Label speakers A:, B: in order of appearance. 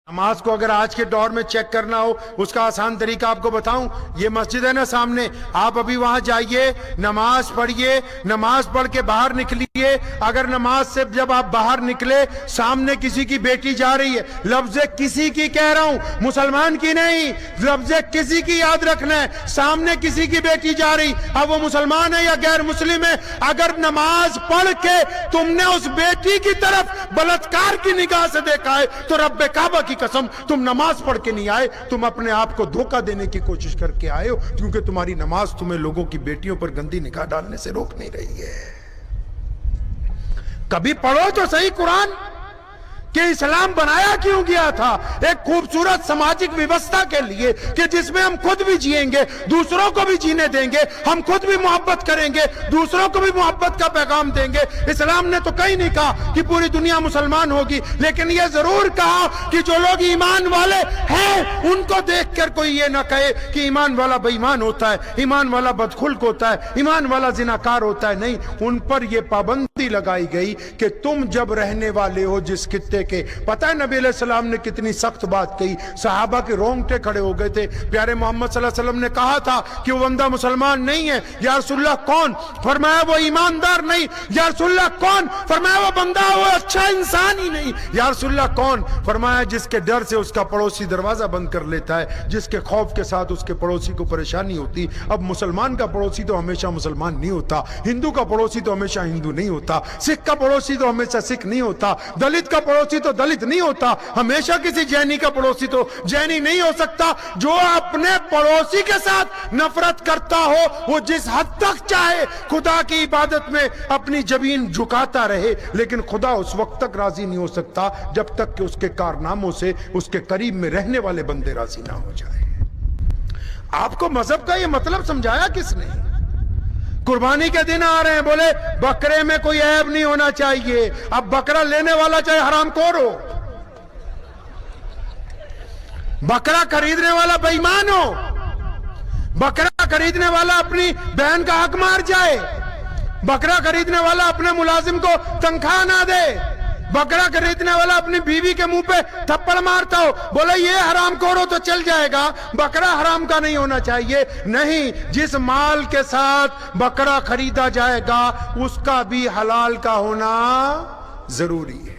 A: نماز کو اگر آج کے دور میں چیک کرنا ہو اس کا آسان طریقہ آپ کو بتاؤں، یہ مسجد ہے نا سامنے، آپ ابھی وہاں جائیے، نماز پڑھیے، نماز پڑھ کے باہر نکلیے، اگر نماز سے جب آپ باہر نکلے سامنے کسی کی بیٹی جا رہی ہے، لفظ کسی کی کہہ رہا ہوں، مسلمان کی نہیں، لفظ کسی کی یاد رکھنا ہے، سامنے کسی کی بیٹی جا رہی، اب وہ مسلمان ہے یا غیر مسلم ہے، اگر نماز پڑھ کے تم نے اس بیٹی کی طرف بلاత్కాر کی نگاہ سے دیکھا ہے تو رب کعبہ کی قسم تم نماز پڑھ کے نہیں آئے، تم اپنے آپ کو دھوکہ دینے کی کوشش کر کے آئے ہو، کیونکہ تمہاری نماز تمہیں لوگوں کی بیٹیوں پر گندی نگاہ ڈالنے سے روک نہیں رہی ہے۔ کبھی پڑھو تو صحیح قرآن کہ اسلام بنایا کیوں گیا تھا، ایک خوبصورت سماجک ویوستھا کے لیے کہ جس میں ہم خود بھی جئیں گے، دوسروں کو بھی جینے دیں گے، ہم خود بھی محبت کریں گے، دوسروں کو بھی محبت کا پیغام دیں گے۔ اسلام نے تو کہیں نہیں کہا کہ پوری دنیا مسلمان ہوگی، لیکن یہ ضرور کہا کہ جو لوگ ایمان والے ہیں ان کو دیکھ کر کوئی یہ نہ کہے کہ ایمان والا بے ایمان ہوتا ہے، ایمان والا بدخلق ہوتا ہے، ایمان والا زناکار ہوتا ہے، نہیں، ان پر یہ پابندی لگائی گئی کہ تم جب رہنے والے ہو جس خطے کے، پتہ ہے نبی علیہ السلام نے کتنی سخت بات کہی، صحابہ کے رونگٹے کھڑے ہو گئے تھے، پیارے محمد صلی اللہ علیہ وسلم نے کہا تھا کہ وہ بندہ مسلمان نہیں ہے، یا رسول اللہ کون؟ فرمایا وہ ایماندار نہیں، یا رسول اللہ کون؟ فرمایا وہ بندہ وہ اچھا انسان ہی نہیں، یا رسول اللہ کون؟ فرمایا جس کے ڈر سے اس کا پڑوسی دروازہ بند کر لیتا ہے، جس کے خوف کے ساتھ اس کے پڑوسی کو پریشانی ہوتی۔ اب مسلمان کا پڑوسی تو ہمیشہ مسلمان نہیں ہوتا، ہندو کا پڑوسی تو ہمیشہ ہندو نہیں ہوتا، سکھ کا پڑوسی تو ہمیشہ سکھ نہیں ہوتا، دلت کا پڑوسی تو دلت نہیں ہوتا، ہمیشہ کسی جینی کا پڑوسی تو جینی نہیں ہو سکتا۔ جو اپنے پڑوسی کے ساتھ نفرت کرتا ہو وہ جس حد تک چاہے خدا کی عبادت میں اپنی جبین جھکاتا رہے، لیکن خدا اس وقت تک راضی نہیں ہو سکتا جب تک کہ اس کے کارناموں سے اس کے قریب میں رہنے والے بندے راضی نہ ہو جائے۔ آپ کو مذہب کا یہ مطلب سمجھایا کس نے؟ قربانی کے دن آ رہے ہیں، بولے بکرے میں کوئی عیب نہیں ہونا چاہیے، اب بکرا لینے والا چاہے حرام خور ہو، بکرا خریدنے والا بے ایمان ہو، بکرا خریدنے والا اپنی بہن کا حق مار جائے، بکرا خریدنے والا اپنے ملازم کو تنخواہ نہ دے، بکرا خریدنے والا اپنی بیوی کے منہ پہ تھپڑ مارتا ہو، بولے یہ حرام خور ہو تو چل جائے گا، بکرا حرام کا نہیں ہونا چاہیے۔ نہیں، جس مال کے ساتھ بکرا خریدا جائے گا اس کا بھی حلال کا ہونا ضروری ہے۔